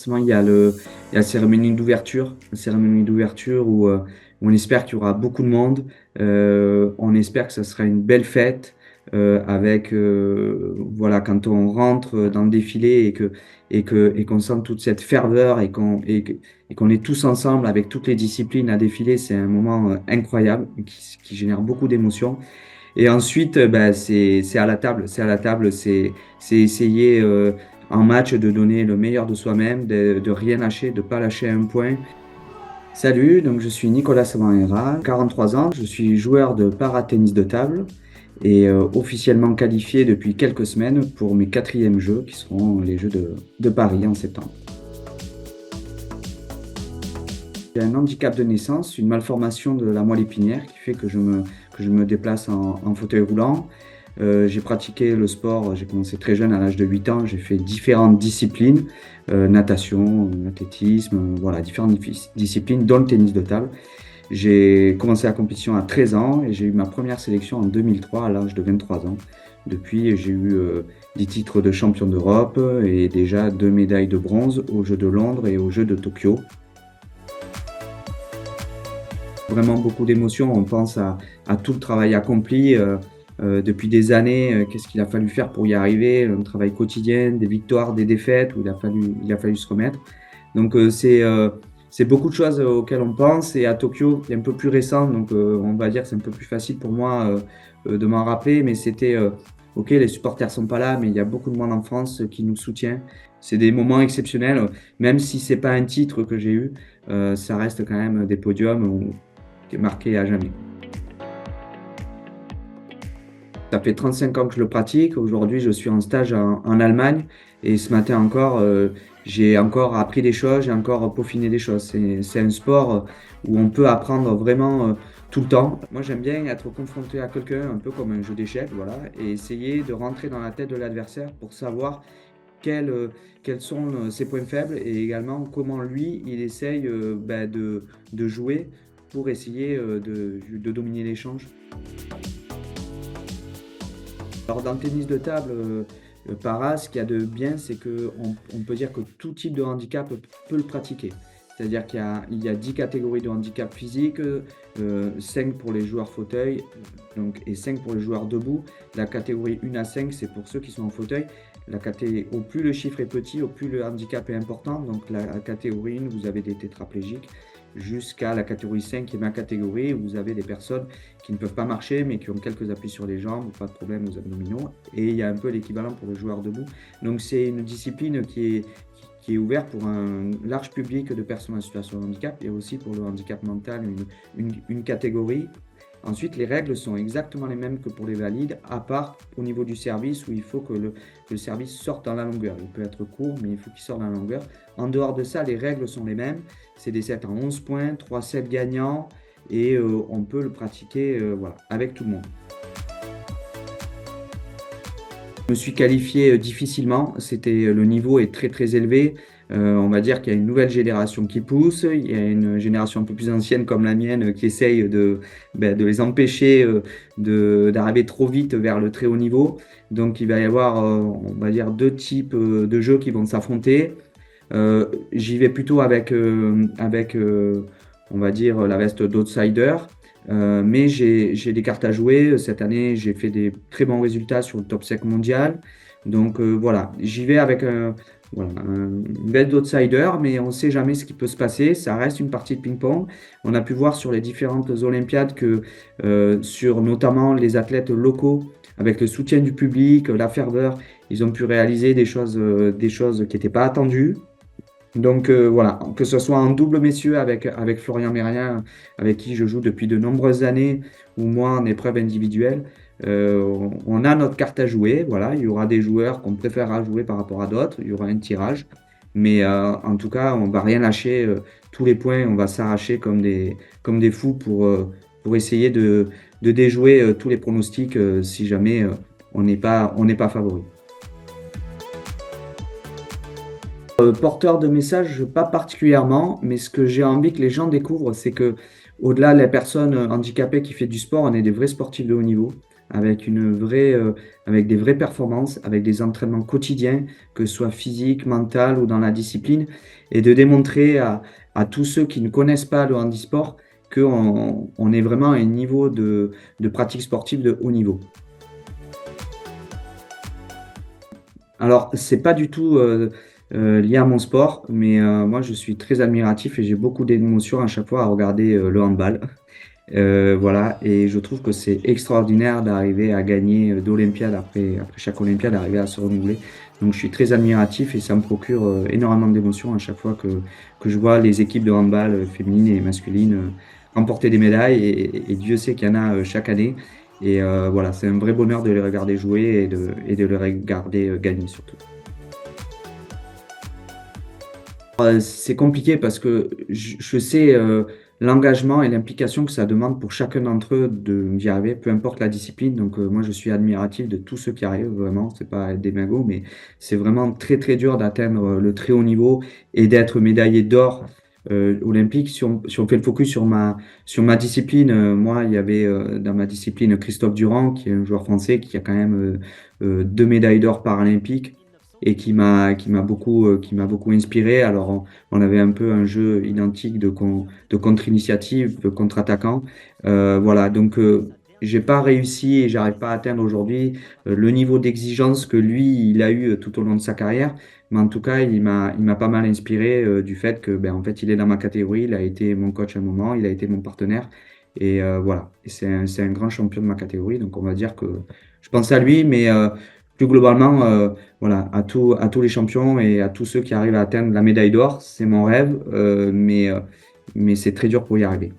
forcément, il y a la cérémonie d'ouverture. La cérémonie d'ouverture où on espère qu'il y aura beaucoup de monde. On espère que ça sera une belle fête avec, voilà, quand on rentre dans le défilé et qu'on sent toute cette ferveur et qu'on est tous ensemble avec toutes les disciplines à défiler, c'est un moment incroyable qui génère beaucoup d'émotions. Et ensuite, ben, c'est à la table. C'est à la table, c'est essayer en match de donner le meilleur de soi-même, de rien lâcher, de ne pas lâcher un point. Salut, donc je suis Nicolas Savanera, 43 ans, je suis joueur de para-tennis de table et officiellement qualifié depuis quelques semaines pour mes quatrièmes jeux qui seront les Jeux de Paris en septembre. J'ai un handicap de naissance, une malformation de la moelle épinière qui fait que je me déplace en fauteuil roulant. J'ai pratiqué le sport, j'ai commencé très jeune, à l'âge de 8 ans, j'ai fait différentes disciplines, natation, athlétisme, voilà, différentes disciplines, dont le tennis de table. J'ai commencé la compétition à 13 ans et j'ai eu ma première sélection en 2003 à l'âge de 23 ans. Depuis, j'ai eu 10 titres de champion d'Europe et déjà 2 médailles de bronze aux Jeux de Londres et aux Jeux de Tokyo. Vraiment beaucoup d'émotions, on pense à tout le travail accompli depuis des années, qu'est-ce qu'il a fallu faire pour y arriver, un travail quotidien, des victoires, des défaites, où il a fallu se remettre. Donc c'est beaucoup de choses auxquelles on pense, et à Tokyo, c'est un peu plus récent, donc on va dire que c'est un peu plus facile pour moi de m'en rappeler, mais c'était, ok, les supporters sont pas là, mais il y a beaucoup de monde en France qui nous soutient. C'est des moments exceptionnels, même si c'est pas un titre que j'ai eu, ça reste quand même des podiums qui est marqué à jamais. Ça fait 35 ans que je le pratique. Aujourd'hui, je suis en stage en Allemagne et ce matin encore, j'ai encore appris des choses, j'ai encore peaufiné des choses. C'est un sport où on peut apprendre vraiment tout le temps. Moi, j'aime bien être confronté à quelqu'un, un peu comme un jeu d'échecs, voilà, et essayer de rentrer dans la tête de l'adversaire pour savoir quels sont ses points faibles et également comment lui, il essaye de jouer pour essayer de dominer l'échange. Alors dans le tennis de table, para, ce qu'il y a de bien, c'est qu'on peut dire que tout type de handicap peut le pratiquer. C'est-à-dire qu'il y a 10 catégories de handicap physique, 5 pour les joueurs fauteuil donc, et 5 pour les joueurs debout. La catégorie 1 à 5, c'est pour ceux qui sont en fauteuil. Au plus le chiffre est petit, au plus le handicap est important. Donc la catégorie 1, vous avez des tétraplégiques, jusqu'à la catégorie 5, qui est ma catégorie, où vous avez des personnes qui ne peuvent pas marcher, mais qui ont quelques appuis sur les jambes, pas de problème aux abdominaux. Et il y a un peu l'équivalent pour le joueur debout. Donc c'est une discipline qui est ouverte pour un large public de personnes en situation de handicap, et aussi pour le handicap mental, une catégorie. Ensuite, les règles sont exactement les mêmes que pour les valides, à part au niveau du service, où il faut que le service sorte dans la longueur. Il peut être court, mais il faut qu'il sorte dans la longueur. En dehors de ça, les règles sont les mêmes. C'est des sets en 11 points, 3 sets gagnants, et on peut le pratiquer voilà, avec tout le monde. Je me suis qualifié difficilement, le niveau est très très élevé. On va dire qu'il y a une nouvelle génération qui pousse, il y a une génération un peu plus ancienne comme la mienne qui essaye de les empêcher d'arriver trop vite vers le très haut niveau. Donc il va y avoir, on va dire, deux types de jeux qui vont s'affronter. J'y vais plutôt avec on va dire, la veste d'outsider. Mais j'ai des cartes à jouer. Cette année, j'ai fait des très bons résultats sur le top 5 mondial. Donc voilà, j'y vais avec une veste d'outsider, mais on ne sait jamais ce qui peut se passer. Ça reste une partie de ping-pong. On a pu voir sur les différentes Olympiades que sur notamment les athlètes locaux, avec le soutien du public, la ferveur, ils ont pu réaliser des choses qui n'étaient pas attendues. Donc voilà, que ce soit en double messieurs avec Florian Mérien, avec qui je joue depuis de nombreuses années, ou moi en épreuve individuelle, on a notre carte à jouer. Voilà, il y aura des joueurs qu'on préférera jouer par rapport à d'autres, il y aura un tirage, mais en tout cas, on ne va rien lâcher, tous les points, on va s'arracher comme des fous pour essayer de déjouer tous les pronostics si jamais on n'est pas favori. Porteur de messages, pas particulièrement, mais ce que j'ai envie que les gens découvrent, c'est que au-delà de la personne handicapée qui fait du sport, on est des vrais sportifs de haut niveau, avec des vraies performances, avec des entraînements quotidiens, que ce soit physique, mental ou dans la discipline, et de démontrer à tous ceux qui ne connaissent pas le handisport qu'on est vraiment à un niveau de pratique sportive de haut niveau. Alors, c'est pas du tout lié à mon sport, mais moi, je suis très admiratif et j'ai beaucoup d'émotions à chaque fois à regarder le handball. Voilà, et je trouve que c'est extraordinaire d'arriver à gagner d'Olympiade après chaque Olympiade, d'arriver à se renouveler. Donc, je suis très admiratif et ça me procure énormément d'émotions à chaque fois que je vois les équipes de handball féminines et masculines remporter des médailles. Et Dieu sait qu'il y en a chaque année. Et voilà, c'est un vrai bonheur de les regarder jouer et de les regarder gagner surtout. C'est compliqué parce que je sais l'engagement et l'implication que ça demande pour chacun d'entre eux d'y arriver, peu importe la discipline. Donc moi, je suis admiratif de tous ceux qui arrivent, vraiment. C'est pas être des magots, mais c'est vraiment très très dur d'atteindre le très haut niveau et d'être médaillé d'or olympique. Si on fait le focus sur ma discipline, moi, il y avait dans ma discipline Christophe Durand, qui est un joueur français qui a quand même 2 médailles d'or paralympiques et qui m'a beaucoup inspiré. Alors, on avait un peu un jeu identique de contre-initiative, de contre-attaquant. Voilà, donc j'ai pas réussi et j'arrive pas à atteindre aujourd'hui le niveau d'exigence que lui, il a eu tout au long de sa carrière. Mais en tout cas, il m'a pas mal inspiré du fait que, ben, en fait, il est dans ma catégorie, il a été mon coach à un moment, il a été mon partenaire. Et voilà, et c'est un grand champion de ma catégorie. Donc, on va dire que je pense à lui, mais plus globalement, voilà, à tous les champions et à tous ceux qui arrivent à atteindre la médaille d'or, c'est mon rêve, mais c'est très dur pour y arriver.